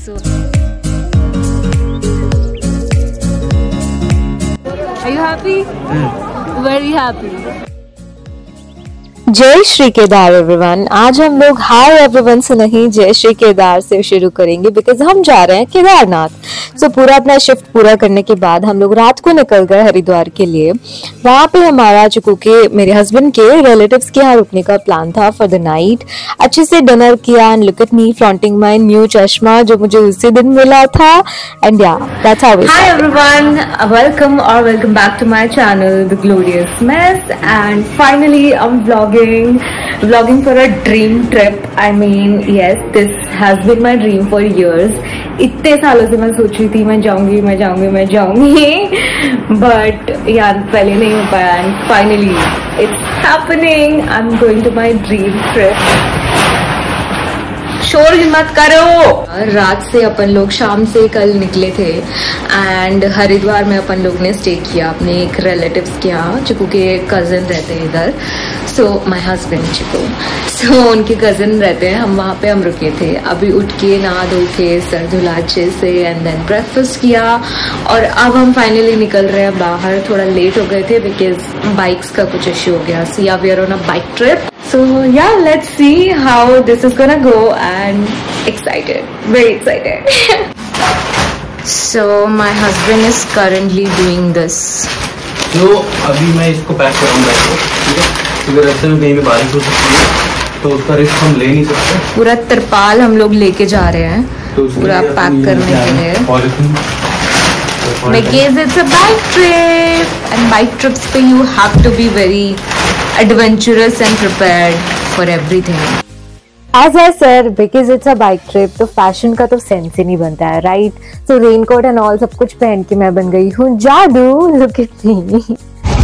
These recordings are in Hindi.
So are you happy? Very happy. जय श्री केदार एवरीवन। आज हम लोग हाय एवरीवन से नहीं जय श्री केदार से शुरू करेंगे बिकॉज हम जा रहे हैं केदारनाथ। सो पूरा अपना शिफ्ट पूरा करने के बाद हम लोग रात को निकल गए हरिद्वार के लिए। वहाँ पे हमारा चुकू के मेरे हस्बैंड के रिलेटिव्स के यहाँ रुकने का प्लान था फॉर द नाइट। अच्छे से डिनर किया and look at me flaunting my new चश्मा जो मुझे उसी दिन मिला था। And yeah that's how we Hi everyone, welcome back to my channel, The Glorious Mess, and finally I'm vlogging for a dream trip. I mean, yes, this has been my dream for years. इतने सालों से मैं सोच रही थी मैं जाऊंगी but यार पहले नहीं हो पाया and finally it's happening. I'm going to my dream trip. शोर मत करो। रात से अपन लोग शाम से कल निकले थे एंड हरिद्वार में अपन लोग ने स्टे किया अपने एक रिलेटिव्स के यहाँ। चिकू के कजन रहते हैं इधर, सो माय हस्बैंड चिकू, सो उनके कजन रहते हैं। हम रुके थे। अभी उठ के नहा धो के सर धुला अच्छे से एंड देन ब्रेकफास्ट किया और अब हम फाइनली निकल रहे हैं बाहर। थोड़ा लेट हो गए थे बिकॉज बाइक्स का कुछ इश्यू हो गया। So yeah we are on a bike trip. So yeah, let's see how this is gonna go and excited, very excited. So my husband is currently doing this. तो अभी मैं इसको पैक कर रहा हूँ बैग को, ठीक है? क्योंकि रास्ते में कहीं भी बारिश हो सकती है तो उसका रिस्क हम ले नहीं सकते। पूरा तिरपाल हम लोग लेके जा रहे हैं तो पूरा पैक करने के लिए। Polythene Because it's a bike trip and bike trips पे you have to be very adventurous and prepared for everything. As I said, because it's a bike trip तो फैशन का तो सेंस ही नहीं बनता है, राइट? तो रेनकोट एंड ऑल सब कुछ पहन के मैं बन गई हूँ जादू। लुक एट मी।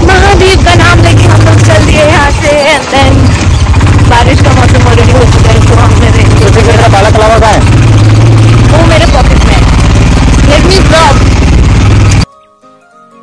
महादेव का नाम लेके हम लोग चल दिए यहाँ से एंड देन बारिश का मौसम ऑलरेडी हो चुका है तो हमने रेनकोट बाला कलावा का है वो मेरे पॉकेट में है। Let me drop.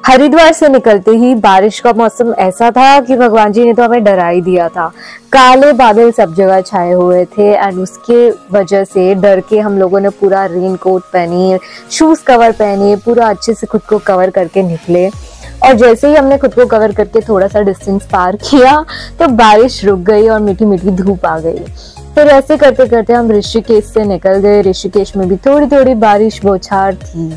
हरिद्वार से निकलते ही बारिश का मौसम ऐसा था कि भगवान जी ने तो हमें डरा ही दिया था। काले बादल सब जगह छाए हुए थे एंड उसके वजह से डर के हम लोगों ने पूरा रेनकोट पहनी, शूज कवर पहने, पूरा अच्छे से खुद को कवर करके निकले। और जैसे ही हमने खुद को कवर करके थोड़ा सा डिस्टेंस पार किया तो बारिश रुक गई और मीठी मीठी धूप आ गई। फिर ऐसे करते करते हम ऋषिकेश से निकल गए। ऋषिकेश में भी थोड़ी थोड़ी बारिश बौछार थी।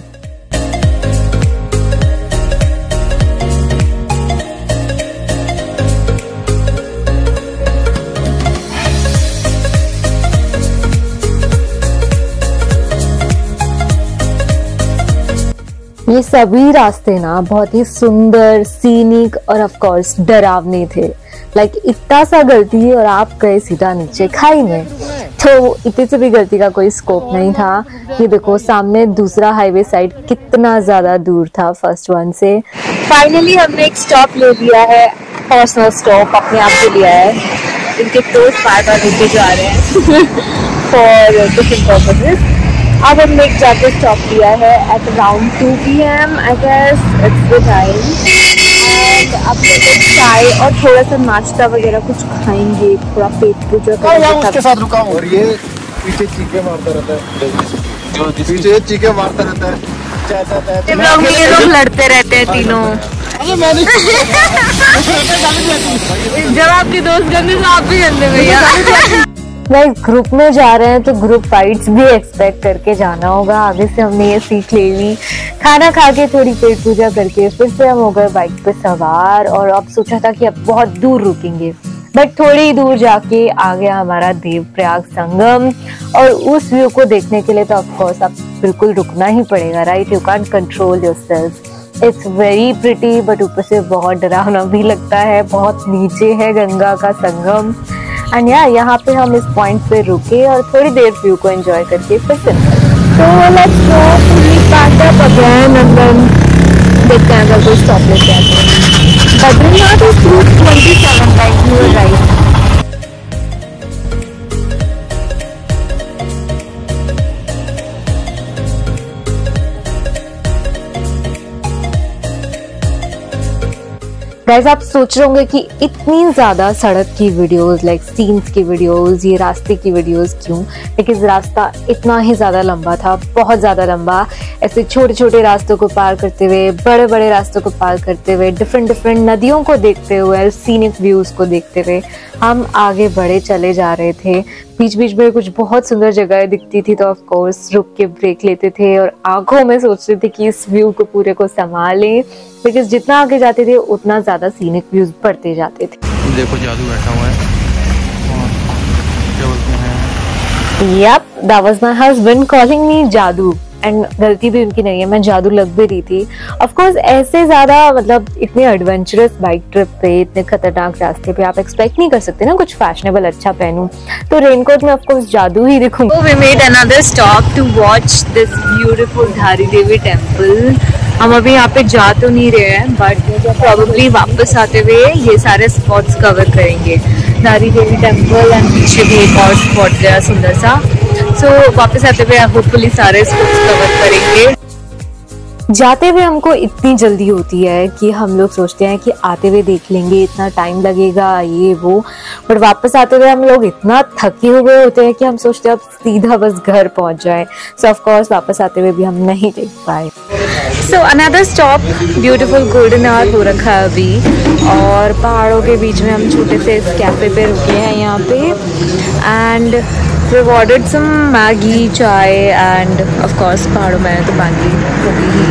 ये सभी रास्ते ना बहुत ही सुंदर, सीनिक और ऑफ कोर्स डरावने थे। लाइक इतना सा गलती और आप गए सीधा नीचे खाई में। तो इतने से भी गलती का कोई स्कोप नहीं था। ये देखो सामने दूसरा हाईवे साइड कितना ज्यादा दूर था फर्स्ट वन से। फाइनली हमने एक स्टॉप ले लिया है, पर्सनल स्टॉप अपने आप को लिया है। इनके दोस्त बार बार रुके जा रहे हैं फॉर डिफरेंट पर्पसेस। अब हमने एक जाके स्टॉप लिया है at around 2 PM I guess it's the time. And अब लोग चाय और थोड़ा सा नाश्ता वगैरह कुछ खाएंगे, थोड़ा पेट पूजा करेंगे। उसके साथ रुका हूँ और ये पीछे चीखे मारता रहता है, जो पीछे चीखे मारता रहता है। लोग ये लोग लड़ते रहते हैं तीनों। जब आपके दोस्त गंदे तो आप भी गंदे भैया। लाइक ग्रुप में जा रहे हैं तो ग्रुप फाइट्स भी एक्सपेक्ट करके जाना होगा। आगे से हमने ये सीख ले ली। खाना खा के थोड़ी पेट पूजा करके फिर से हम हो गए बाइक पे सवार और अब सोचा था कि अब बहुत दूर रुकेंगे बट थोड़ी दूर जाके आ गया हमारा देवप्रयाग संगम। और उस व्यू को देखने के लिए तो ऑफकोर्स अब बिल्कुल रुकना ही पड़ेगा, right? You can't control yourself. It's very pretty but ऊपर से बहुत डरावना भी लगता है। बहुत नीचे है गंगा का संगम एंड यहाँ पे हम इस पॉइंट पे रुके और थोड़ी देर व्यू को एंजॉय करके फिर से तो let's go fully packed up again and then देखते हैं अगर कोई स्टॉप लेके आते हैं। Badrinath is 227 like you are right. Guys आप सोच रहे होंगे कि इतनी ज़्यादा सड़क की वीडियोस, लाइक सीन्स की वीडियोस, ये रास्ते की वीडियोस क्यों? लेकिन रास्ता इतना ही ज़्यादा लंबा था, बहुत ज़्यादा लंबा। ऐसे छोटे छोटे रास्तों को पार करते हुए, बड़े बड़े रास्तों को पार करते हुए, डिफरेंट नदियों को देखते हुए, सीनिक व्यूज़ को देखते हुए हम आगे बढ़े चले जा रहे थे। बीच बीच में कुछ बहुत सुंदर जगहें दिखती थी तो ऑफ कोर्स रुक के ब्रेक लेते थे और आंखों में सोचते थे कि इस व्यू को पूरे को संभालें, बिकॉज जितना आगे जाते थे उतना ज़्यादा सीनिक व्यूज बढ़ते जाते थे। देखो जादू बैठा हुआ है। क्या बोलते हैं? Yep, that was my husband calling me जादू। एंड गलती भी उनकी नहीं है, मैं जादू लग भी रही थी। ऑफ कोर्स ऐसे ज़्यादा मतलब इतने एडवेंचरस बाइक ट्रिप पे, इतने खतरनाक रास्ते पे आप एक्सपेक्ट नहीं कर सकते ना कुछ फैशनेबल अच्छा पहनूं, तो रेनकोट में ऑफ कोर्स जादू ही दिखूंगी। So we made another stop to watch this beautiful धारी देवी टेम्पल। हम अभी यहाँ पे जा तो नहीं रहे हैं, बट प्रॉब्ली वापस आते हुए ये सारे स्पॉट्स कवर करेंगे। धारी देवी टेम्पल एंड पीछे भी एक और स्पॉट गया सुंदर सा। सो वापस आते हुए होपफुली सारे स्पॉट्स कवर करेंगे। जाते हुए हमको इतनी जल्दी होती है कि हम लोग सोचते हैं कि आते हुए देख लेंगे, इतना टाइम लगेगा ये वो, बट वापस आते हुए हम लोग इतना थके हुए होते हैं कि हम सोचते हैं अब सीधा बस घर पहुंच जाए। सो ऑफ कोर्स वापस आते हुए भी हम नहीं देख पाए। So another stop beautiful golden hour हो रखा है अभी, और पहाड़ों के बीच में हम छोटे से इस कैफे पे रुके हैं यहाँ पे। And we've ordered some Maggi, चाय एंड ऑफ कोर्स पहाड़ों में तो मैगी होगी ही,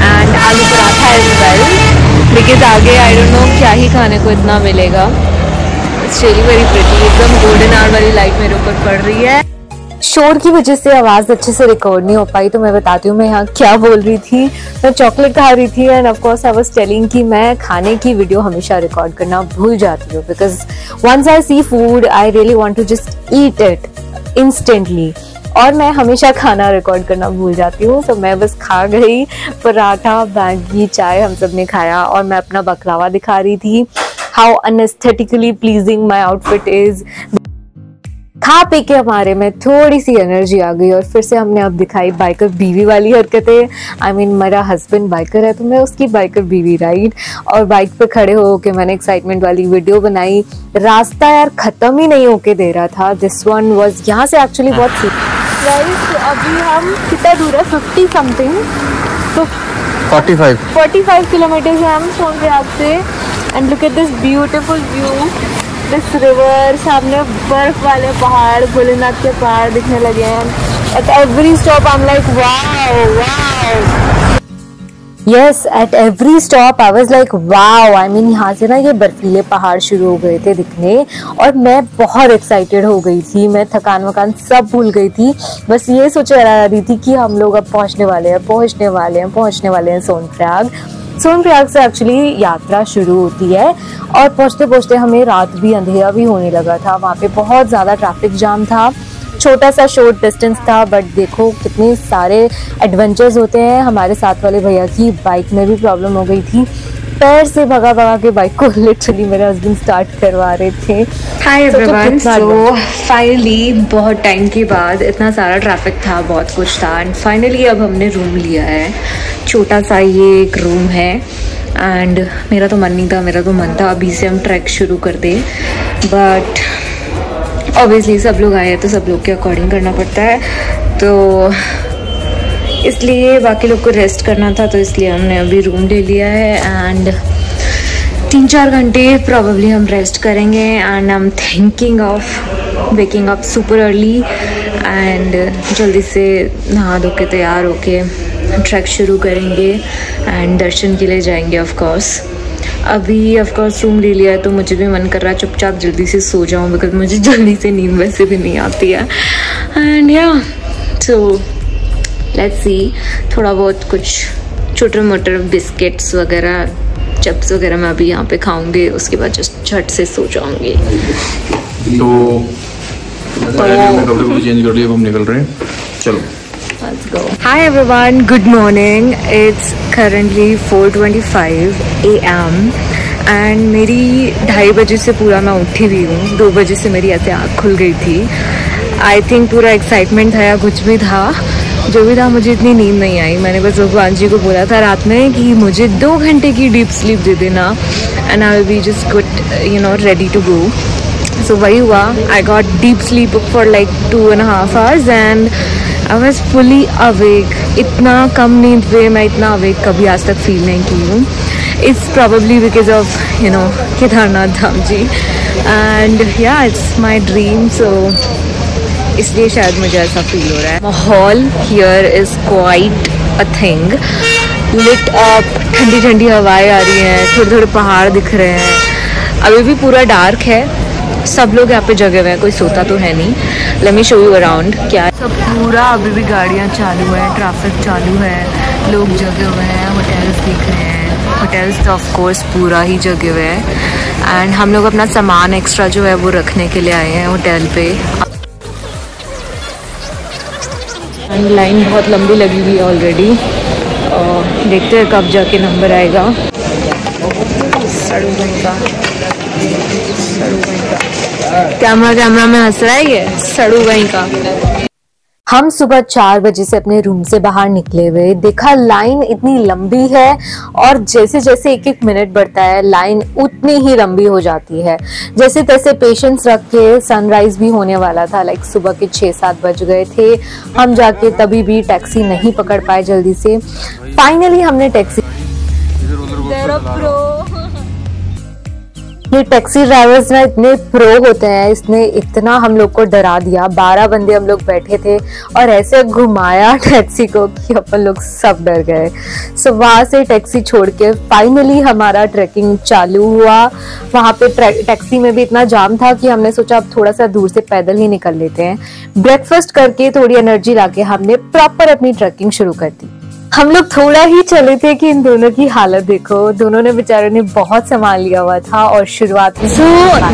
एंड आलू पराठा एज वेल, बिकॉज आगे आई डोंट नो क्या ही खाने को इतना मिलेगा। इट्स रियली वेरी प्रिटी, एकदम गोल्डन आवर वाली लाइट मेरे ऊपर पड़ रही है। शोर की वजह से आवाज़ अच्छे से रिकॉर्ड नहीं हो पाई, तो मैं बताती हूँ मैं यहाँ क्या बोल रही थी। मैं चॉकलेट खा रही थी end of course I was telling कि मैं खाने की वीडियो हमेशा रिकॉर्ड करना भूल जाती हूँ, because once I see food I really want to just eat it instantly, और मैं हमेशा खाना रिकॉर्ड करना भूल जाती हूँ। तो मैं बस खा गई, पराठा, मैगी, चाय हम सब ने खाया, और मैं अपना बकलावा दिखा रही थी, how unaesthetically pleasing my outfit is. खा पी के हमारे में थोड़ी सी एनर्जी आ गई और फिर से हमने अब दिखाई बाइकर बीवी वाली हरकतें। आई मीन मेरा हस्बैंड बाइकर है तो मैं उसकी बाइकर बीवी, राइट। और बाइक पे खड़े हो के मैंने एक्साइटमेंट वाली वीडियो बनाई। रास्ता यार खत्म ही नहीं होके दे रहा था। दिस वन वाज यहाँ से एक्चुअली बहुत गाइस अभी हम कितना दूर है, 50 समथिंग, तो 45 किलोमीटर है हम सोनप्रयाग से। And look at this beautiful view, this river, सामने बर्फ वाले पहाड़, भोलेनाथ के पहाड़ दिखने लगे हैं। At every stop I am like wow wow. Yes, at every stop I was like wow. I mean यहाँ से ना ये बर्फीले पहाड़ शुरू हो गए थे दिखने और मैं बहुत एक्साइटेड हो गई थी। मैं थकान वकान सब भूल गई थी, बस ये सोचे आ रही थी कि हम लोग अब पहुँचने वाले हैं सोनप्रयाग से एक्चुअली यात्रा शुरू होती है। और पहुँचते पहुँचते हमें रात भी, अंधेरा भी होने लगा था। वहाँ पे बहुत ज़्यादा ट्रैफिक जाम था, छोटा सा शॉर्ट डिस्टेंस था, बट देखो कितने सारे एडवेंचर्स होते हैं। हमारे साथ वाले भैया की बाइक में भी प्रॉब्लम हो गई थी, पैर से भगा के बाइक को लिटरली मेरे हस्बैंड स्टार्ट करवा रहे थे। हाय एवरीवन, सो फाइनली बहुत टाइम के बाद, इतना सारा ट्रैफिक था, बहुत कुछ था, एंड फाइनली अब हमने रूम लिया है। छोटा सा ये एक रूम है एंड मेरा तो मन नहीं था, मेरा तो मन था अभी से हम ट्रैक शुरू कर दें, बट ऑब्वियसली सब लोग आए हैं तो सब लोग के अकॉर्डिंग करना पड़ता है, तो इसलिए बाकी लोग को रेस्ट करना था, तो इसलिए हमने अभी रूम ले लिया है। एंड 3-4 घंटे प्रॉबेबली हम रेस्ट करेंगे and I am thinking of waking up super early and जल्दी से नहा धो के तैयार होके ट्रैक शुरू करेंगे एंड दर्शन के लिए जाएंगे। ऑफ कोर्स अभी ऑफ कोर्स रूम ले लिया है तो मुझे भी मन कर रहा है चुपचाप जल्दी से सो जाऊँ, बिकॉज मुझे जल्दी से नींद वैसे भी नहीं आती है। एंड या सो लेट्स सी, थोड़ा बहुत कुछ छोटे मोटे बिस्किट्स वगैरह, चिप्स वगैरह मैं अभी यहाँ पे खाऊंगी, उसके बाद जस्ट झट से सो जाऊंगी। तो कपड़े चेंज कर लिए, अब हम निकल रहे हैं, चलो। Let's go. Hi everyone, good morning. It's currently 4:25 AM and मेरी 2:30 बजे से पूरा मैं उठी हुई हूँ। 2 बजे से मेरी ऐसे आँख खुल गई थी। I think पूरा एक्साइटमेंट था या कुछ भी था, जो भी था, मुझे इतनी नींद नहीं आई। मैंने बस भगवान जी को बोला था रात में कि मुझे 2 घंटे की डीप स्लीप दे देना and I will be just good ready to go. So वही हुआ। I got deep sleep for like 2.5 hours and I was fully awake. इतना कम नींद पे मैं इतना अवेक कभी आज तक फील नहीं की हूँ। It's probably because of Kedarnath Dham ji and yeah it's my dream, so इसलिए शायद मुझे ऐसा फील हो रहा है। माहौल here is quite a thing, lit up, ठंडी ठंडी हवाएं आ रही हैं, थोड़े थोड़े पहाड़ दिख रहे हैं। अभी भी पूरा डार्क है, सब लोग यहाँ पे जगे हुए हैं, कोई सोता तो है नहीं। Let me show you around क्या है। सब पूरा अभी भी गाड़ियाँ चालू है, ट्रैफिक चालू है, लोग जगे हुए हैं, होटल्स दिख रहे हैं। होटल्स तो ऑफ कोर्स पूरा ही जगे हुए हैं एंड हम लोग अपना सामान एक्स्ट्रा जो है वो रखने के लिए आए हैं होटल पे। एंड लाइन बहुत लंबी लगी हुई है ऑलरेडी, और देखते हैं कब जाके नंबर आएगा। कैमरा में हंस रहा है ये सड़ू वहीं का। हम सुबह 4 बजे से अपने रूम से बाहर निकले हुए, देखा लाइन इतनी लंबी है और जैसे जैसे 1-1 मिनट बढ़ता है लाइन उतनी ही लंबी हो जाती है। जैसे तैसे पेशेंस रख के सनराइज भी होने वाला था, लाइक सुबह के 6-7 बज गए थे। हम जाके तभी भी टैक्सी नहीं पकड़ पाए जल्दी से। फाइनली हमने टैक्सी, ये टैक्सी ड्राइवर्स ना इतने प्रो होते हैं, इसने इतना हम लोग को डरा दिया। 12 बंदे हम लोग बैठे थे और ऐसे घुमाया टैक्सी को कि अपन लोग सब डर गए। सो वहां से टैक्सी छोड़ के फाइनली हमारा ट्रैकिंग चालू हुआ। वहां पे टैक्सी में भी इतना जाम था कि हमने सोचा अब थोड़ा सा दूर से पैदल ही निकल लेते हैं। ब्रेकफास्ट करके थोड़ी एनर्जी लाके हमने प्रॉपर अपनी ट्रैकिंग शुरू कर दी। हम लोग थोड़ा ही चले थे कि इन दोनों की हालत देखो, दोनों ने बेचारों ने बहुत संभाल लिया हुआ था और शुरुआत में। सो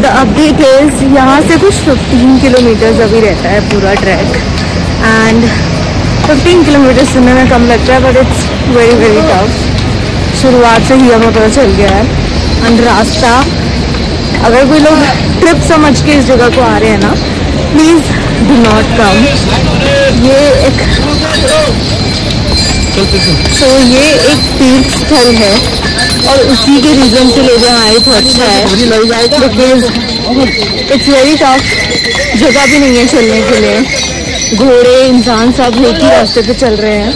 द अपडेट इज यहाँ से कुछ 15 किलोमीटर अभी रहता है पूरा ट्रैक एंड 15 किलोमीटर सुनने में कम लगता है but it's very very tough. शुरुआत से ही हमें पता चल गया है। एंड रास्ता, अगर कोई लोग ट्रिप समझ के इस जगह को आ रहे हैं ना, प्लीज डू नॉट कम। ये एक तीर्थ स्थल है और उसी के रीजन से लोग यहाँ आए तो अच्छा है, बिकॉज इट्स वेरी टफ। जगह भी नहीं है चलने के लिए, घोड़े इंसान सब एक ही रास्ते पे चल रहे हैं।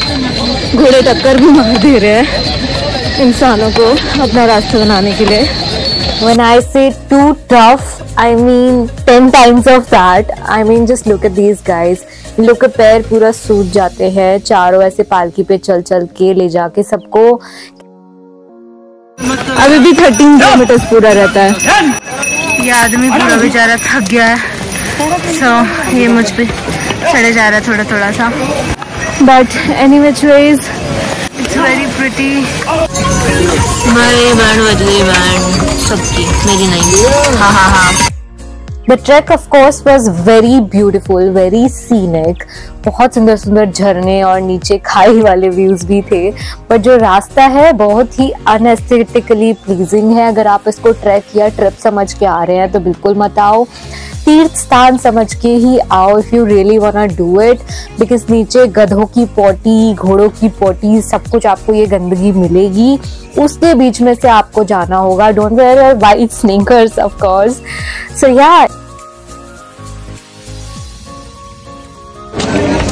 घोड़े टक्कर भी मार दे रहे हैं इंसानों को अपना रास्ता बनाने के लिए। When I say too tough, I mean 10 times of that. I mean just look at these guys. इन लोग के पैर पूरा सूज जाते हैं, चारों ऐसे पालकी पे चल चल के ले जाके सबको। अभी भी 13 किलोमीटर पूरा रहता है। ये आदमी पूरा बेचारा थक गया है, सो ये मुझ पे चढ़े जा रहा है थोड़ा थोड़ा सा। But any which ways it's very pretty. हमारे बैंड बज गई, बैंड सबकी, मेरी नहीं। हाँ। The trek of course was very beautiful, very scenic. बहुत सुंदर सुंदर झरने और नीचे खाई वाले व्यूज भी थे। पर जो रास्ता है बहुत ही अनएस्थेटिकली प्लीजिंग है। अगर आप इसको ट्रैक या ट्रिप समझ के आ रहे हैं तो बिल्कुल मत आओ, तीर्थ स्थान समझ के ही आओ if you really वांना do it. Because नीचे गधों की पोटी, घोड़ों की पोटी, सब कुछ आपको ये गंदगी मिलेगी। उसके बीच में से आपको जाना होगा। Don't wear your white sneakers of course. So ya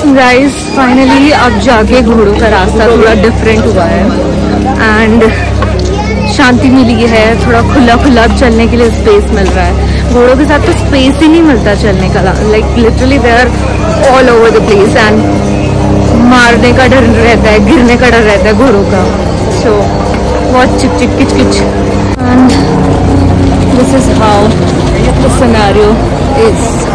guys, finally अब जाके घोड़ों का रास्ता थोड़ा डिफरेंट हुआ है एंड शांति मिली है। थोड़ा खुला खुला चलने के लिए स्पेस मिल रहा है। घोड़ों के साथ तो स्पेस ही नहीं मिलता चलने का, like literally they are all over the place and मारने का डर रहता है, गिरने का डर रहता है घोड़ों का। सो बहुत चिक चिक किच किच and this is how the scenario is.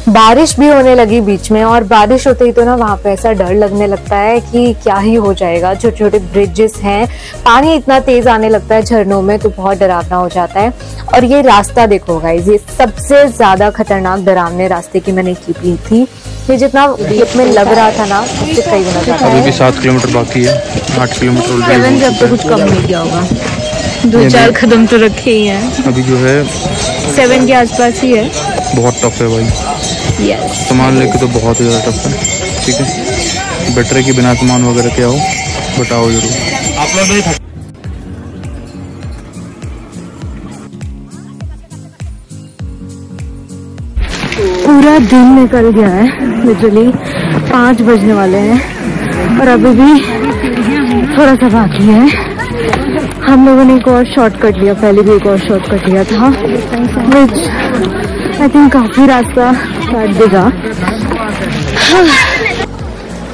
बारिश भी होने लगी बीच में, और बारिश होते ही तो ना वहाँ पे ऐसा डर लगने लगता है कि क्या ही हो जाएगा। छोटे छोटे ब्रिजेस हैं, पानी इतना तेज आने लगता है झरनों में तो बहुत डरावना हो जाता है। और ये रास्ता देखो गाइस, ये सबसे ज्यादा खतरनाक डरावने रास्ते की मैंने क्लिप ली थी। ये जितना क्लिप में लग रहा था ना उससे कई गुना ज्यादा। अभी भी 7 किलोमीटर बाकी है, 8 किलोमीटर सेवन जब तो कुछ कम नहीं किया होगा, 2-4 कदम तो रखे ही हैं। अभी जो है 7 के आसपास ही है। बहुत टफ है भाई। यस, सामान लेके तो बहुत ही ज़्यादा टफ है। ठीक है, बेटर है कि बिना सामान वगैरह के आओ, बताओ जरूर आप लोग। पूरा दिन निकल गया है, लिटरली 5 बजने वाले हैं और अभी भी थोड़ा सा बाकी है। हम लोगों ने एक और शॉर्टकट लिया, पहले भी एक और शॉर्टकट लिया था, विच आई थिंक काफी रास्ता काट देगा।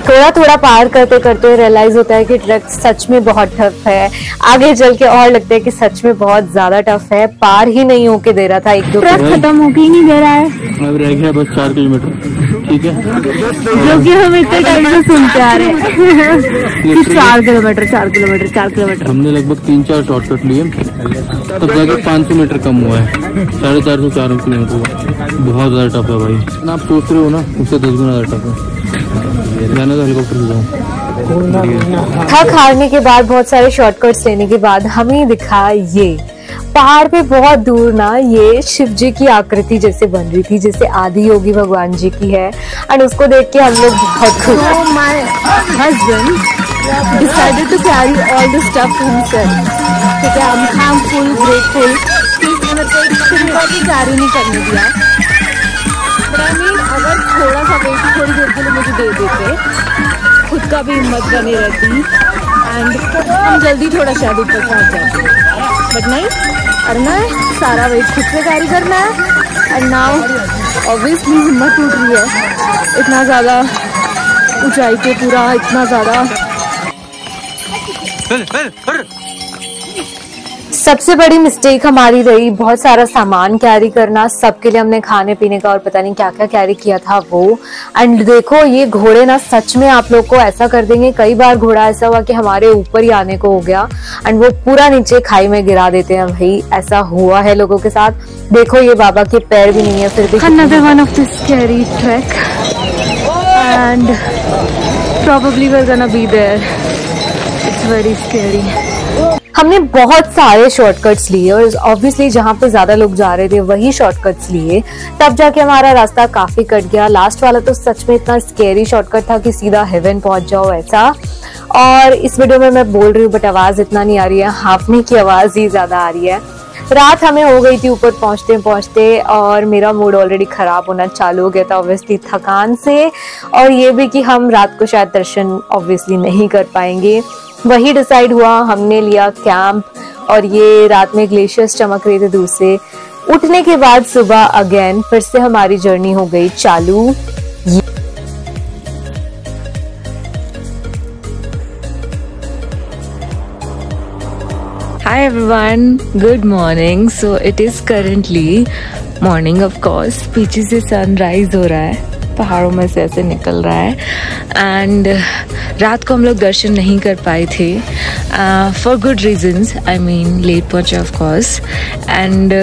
थोड़ा थोड़ा पार करते करते रियलाइज होता है कि ट्रैक सच में बहुत टफ है। आगे चल के और लगता है कि सच में बहुत ज्यादा टफ है, पार ही नहीं होके दे रहा था। 1-2 ट्रैक खत्म होके ही नहीं दे रहा है। अब रह गया बस 4 किलोमीटर। ठीक है, जो कि हम इतने टाइम से सुनते आ रहे हैं 4 किलोमीटर 4 किलोमीटर 4 किलोमीटर। हमने लगभग 3-4 शॉर्टकट लिए, तब जाकर 500 मीटर कम हुआ है। 450 किलोमीटर हुआ। बहुत ज्यादा टफ है भाई। आप सोच रहे हो ना, उससे 10 गुना ज्यादा टफ है। जाने तो हेलीकॉप्टर से जाऊँ। थक हारने के बाद, बहुत सारे शॉर्टकट्स लेने के बाद हमें दिखा ये पहाड़ पे बहुत दूर ना ये शिव जी की आकृति जैसे बन रही थी, जैसे आदि योगी भगवान जी की है। एंड उसको देख के हम लोग बहुत खुश। My husband decided to carry all the stuff himself. ठीक है, आई एम फुल ग्रेटफुल कि उसने मेरे को एक सिंपल भी कैरी नहीं करने दिया। अगर थोड़ा सा वेट थोड़ी देर के लिए मुझे दे देते, खुद का भी हिम्मत बनी रहती एंड हम जल्दी थोड़ा शायद ऊपर पहुंच जाते। बट नहीं, करना है, सारा वेट खुद से कैरी करना है। एंड नाउ ऑब्वियसली हिम्मत टूट रही है, इतना ज़्यादा ऊंचाई पे पूरा इतना ज़्यादा। सबसे बड़ी मिस्टेक हमारी रही बहुत सारा सामान कैरी करना। सबके लिए हमने खाने पीने का और पता नहीं क्या क्या कैरी किया था वो। एंड देखो ये घोड़े ना सच में आप लोग को ऐसा कर देंगे। कई बार घोड़ा ऐसा हुआ कि हमारे ऊपर ही आने को हो गया एंड वो पूरा नीचे खाई में गिरा देते हैं। भाई ऐसा हुआ है लोगों के साथ। देखो ये बाबा के पैर भी नहीं है फिर भी। Another one of this scary trek and probably we're gonna be there. It's very scary. हमने बहुत सारे शॉर्टकट्स लिए और ऑब्वियसली जहाँ पे ज्यादा लोग जा रहे थे वही शॉर्टकट्स लिए, तब जाके हमारा रास्ता काफी कट गया। लास्ट वाला तो सच में इतना स्केरी शॉर्टकट था कि सीधा हेवन पहुंच जाओ ऐसा। और इस वीडियो में मैं बोल रही हूँ बट आवाज इतना नहीं आ रही है, हाफने की आवाज ही ज्यादा आ रही है। रात हमें हो गई थी ऊपर पहुंचते पहुंचते और मेरा मूड ऑलरेडी खराब होना चालू हो गया था ऑब्वियसली थकान से, और ये भी कि हम रात को शायद दर्शन ऑब्वियसली नहीं कर पाएंगे। वही डिसाइड हुआ, हमने लिया कैंप और ये रात में ग्लेशियर्स चमक रहे थे दूर से। उठने के बाद सुबह अगेन फिर से हमारी जर्नी हो गई चालू। Hi everyone, good morning. So it is currently morning of course. पीछे से सनराइज हो रहा है, पहाड़ों में से ऐसे निकल रहा है। एंड रात को हम लोग दर्शन नहीं कर पाए थे for good reasons. I mean let पहुंचे ऑफ कोर्स। एंड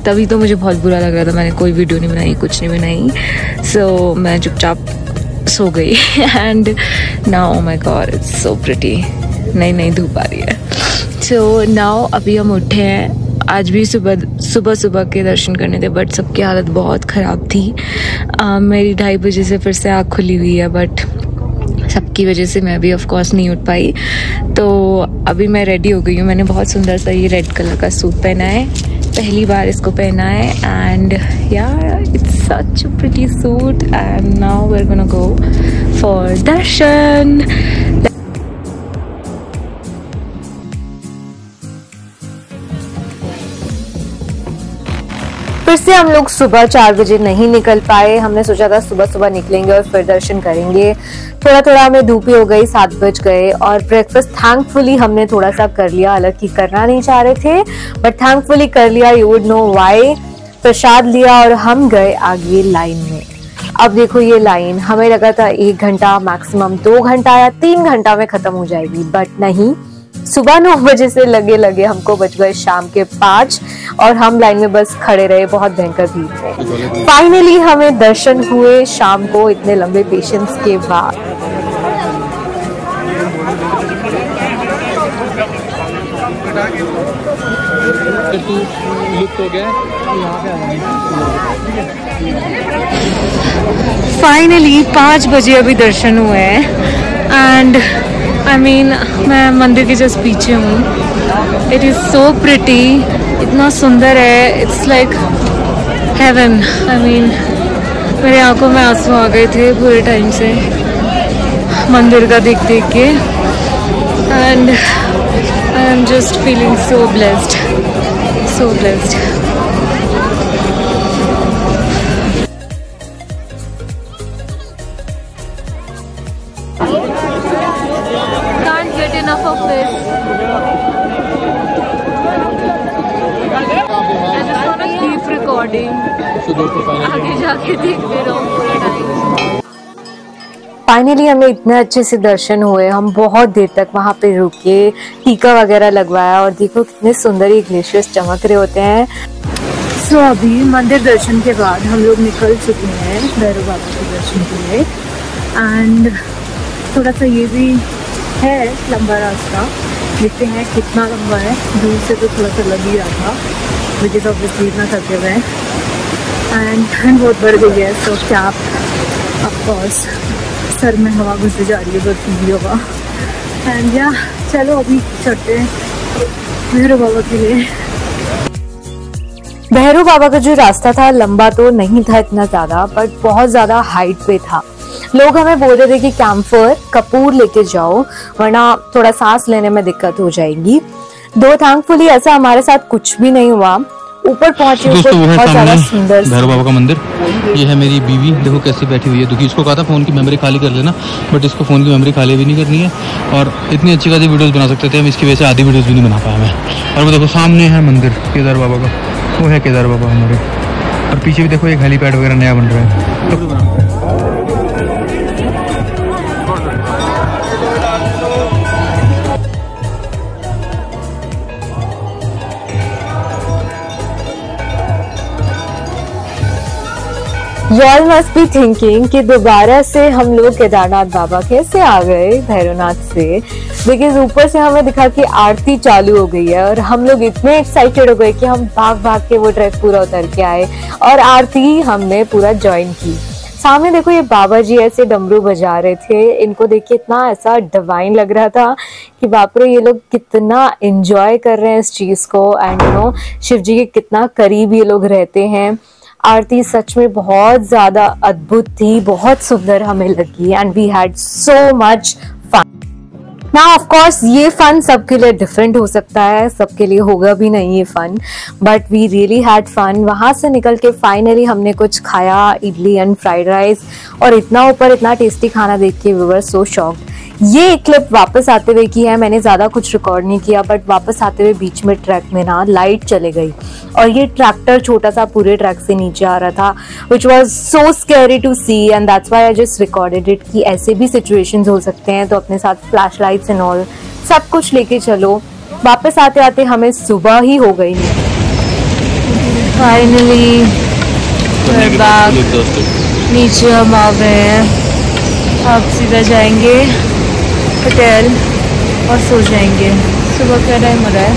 तभी तो मुझे बहुत बुरा लग रहा था, मैंने कोई वीडियो नहीं बनाई, कुछ नहीं बनाई। सो मैं चुपचाप सो गई। And now my God it's so pretty, नई नई धूप आ रही है। सो नाउ अभी हम उठे हैं। आज भी सुबह के दर्शन करने थे बट सबकी हालत बहुत ख़राब थी। मेरी 2:30 बजे से फिर से आँख खुली हुई है बट सबकी वजह से मैं भी ऑफ कोर्स नहीं उठ पाई। तो अभी मैं रेडी हो गई हूँ। मैंने बहुत सुंदर सा ये रेड कलर का सूट पहना है, पहली बार इसको पहना है। एंड यार it's such a pretty suit. And now we are gonna go for darshan. फिर से हम लोग सुबह 4 बजे नहीं निकल पाए। हमने सोचा था सुबह निकलेंगे और फिर दर्शन करेंगे। थोड़ा हमें धूप ही हो गई, 7 बज गए। और ब्रेकफास्ट थैंकफुली हमने थोड़ा सा कर लिया, हालांकि करना नहीं चाह रहे थे बट थैंकफुली कर लिया। You would know why. प्रसाद लिया और हम गए आगे लाइन में। अब देखो ये लाइन, हमें लगा था 1 घंटा मैक्सिमम 2 घंटा या 3 घंटा में खत्म हो जाएगी बट नहीं, सुबह 9 बजे से लगे हमको बज गए शाम के 5 और हम लाइन में बस खड़े रहे बहुत भयंकर भीड़ में। फाइनली हमें दर्शन हुए शाम को इतने लंबे पेशेंस के बाद। फाइनली 5 बजे अभी दर्शन हुए हैं एंड आई मीन मैं मंदिर के जस्ट पीछे हूँ। इट इज़ सो प्रिटी, इतना सुंदर है, it's like heaven. I mean मेरे आंखों में आंसू आ गए थे पूरे टाइम से मंदिर का देख के and I am just feeling so blessed, so blessed. Can't get enough of this. I just wanna keep recording. आगे जाके देखते रहो पूरा टाइम। फाइनली हमें इतने अच्छे से दर्शन हुए, हम बहुत देर तक वहाँ पे रुके, टीका वगैरह लगवाया और देखो कितने सुंदर ये ग्लेशियर्स चमक रहे होते हैं। सो अभी मंदिर दर्शन के बाद हम लोग निकल चुके हैं भैरव बाबा के दर्शन के लिए एंड थोड़ा सा ये भी है लंबा रास्ता, देखते हैं कितना लंबा है। दूर से तो थोड़ा सा लग ही रहा था, मुझे तो ऑब्वियसली इतना थके हुए हैं एंड ठंड बहुत बढ़ गई है। सो कैप ऑफकोर्स सर में हवा घुसती जा रही है, बहुत ठंडी हवा एंड या चलो अभी चढ़ते हैं भैरव बाबा के लिए। भैरव बाबा का जो रास्ता था लंबा तो नहीं था इतना ज्यादा, बट बहुत ज्यादा हाइट पे था। लोग हमें बोल रहे थे कि कैंफर कपूर लेके जाओ वरना थोड़ा सांस लेने में दिक्कत हो जाएगी। दो थैंकफुली ऐसा हमारे साथ कुछ भी नहीं हुआ। ऊपर पहुंचे, ऊपर बहुत ज्यादा सुंदर भैरव बाबा का मंदिर। ये है मेरी बीवी, देखो कैसे बैठी हुई है दुखी। इसको कहा था फोन की मेमोरी खाली कर लेना, बट इसको फोन की मेमोरी खाली भी नहीं करनी है और इतनी अच्छी खासी वीडियोस बना सकते थे हम, इसकी वजह से आधी वीडियोस भी नहीं बना पाया मैं। और वो देखो सामने है मंदिर केदार बाबा का, वो है केदार बाबा हमारे, और पीछे भी देखो एक हेलीपैड वगैरह नया बन रहा है। You all must be thinking कि दोबारा से हम लोग केदारनाथ बाबा कैसे आ गए भैरवनाथ से, बिकॉज ऊपर से हमें दिखा कि आरती चालू हो गई है और हम लोग इतने एक्साइटेड हो गए कि हम भाग के वो ट्रैक पूरा उतर के आए और आरती हमने पूरा ज्वाइन की। सामने देखो ये बाबा जी ऐसे डमरू बजा रहे थे, इनको देख के इतना ऐसा डिवाइन लग रहा था कि बाप रे ये लोग कितना एंजॉय कर रहे हैं इस चीज को एंड यू नो शिव जी के कितना करीब ये लोग रहते हैं। आरती सच में बहुत ज्यादा अद्भुत थी, बहुत सुंदर हमें लगी and we had so much fun. Now of course ये फन सबके लिए डिफरेंट हो सकता है, सबके लिए होगा भी नहीं ये fun, but we really had fun. वहां से निकल के फाइनली हमने कुछ खाया, इडली एंड फ्राइड राइस, और इतना ऊपर इतना टेस्टी खाना देख के वी वर सो शॉक्ड। ये क्लिप वापस आते हुए की है, मैंने ज्यादा कुछ रिकॉर्ड नहीं किया, बट वापस आते हुए बीच में ट्रैक में ना लाइट चले गई और ये ट्रैक्टर छोटा सा पूरे ट्रैक से नीचे आ रहा था, which was so scary to see and that's why I just recorded it कि ऐसे भी सिचुएशंस हो सकते हैं, तो अपने साथ फ्लैश लाइट्स एंड ऑल सब कुछ लेके चलो। वापस आते आते हमें सुबह ही हो गई। फाइनली नीचे हम आ गए हैं, अब सीधा जाएंगे होटल और सो जाएंगे। सुबह का टाइम हो रहा है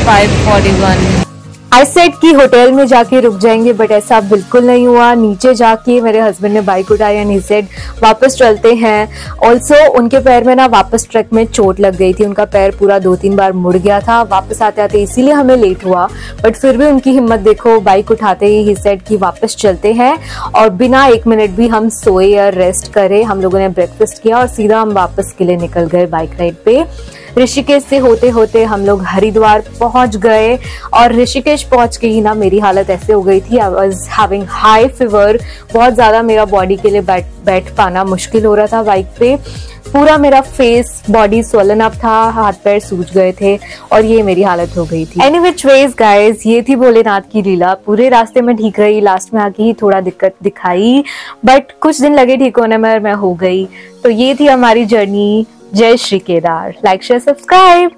5:41। आई सेड कि होटल में जाके रुक जाएंगे, बट ऐसा बिल्कुल नहीं हुआ। नीचे जाके मेरे हस्बैंड ने बाइक उठाई एंड ही सेड वापस चलते हैं। ऑल्सो उनके पैर में ना वापस ट्रैक में चोट लग गई थी, उनका पैर पूरा 2-3 बार मुड़ गया था वापस आते आते, इसीलिए हमें लेट हुआ। बट फिर भी उनकी हिम्मत देखो, बाइक उठाते ही सेड कि वापस चलते हैं, और बिना 1 मिनट भी हम सोए या रेस्ट करे हम लोगों ने ब्रेकफास्ट किया और सीधा हम वापस के लिए निकल गए बाइक राइड पे। ऋषिकेश से होते होते हम लोग हरिद्वार पहुंच गए और ऋषिकेश पहुंच के ही ना मेरी हालत ऐसे हो गई थी, I was having high fever, बहुत ज्यादा मेरा बॉडी के लिए बैठ पाना मुश्किल हो रहा था बाइक पे, पूरा मेरा फेस बॉडी स्वलन अप था, हाथ पैर सूज गए थे और ये मेरी हालत हो गई थी। एनी विच वेज गाइज, ये थी भोलेनाथ की लीला। पूरे रास्ते में ठीक रही, लास्ट में आके ही थोड़ा दिक्कत दिखाई, बट कुछ दिन लगे ठीक होने में, मैं हो गई। तो ये थी हमारी जर्नी। जय Shri Kedar. Like share subscribe.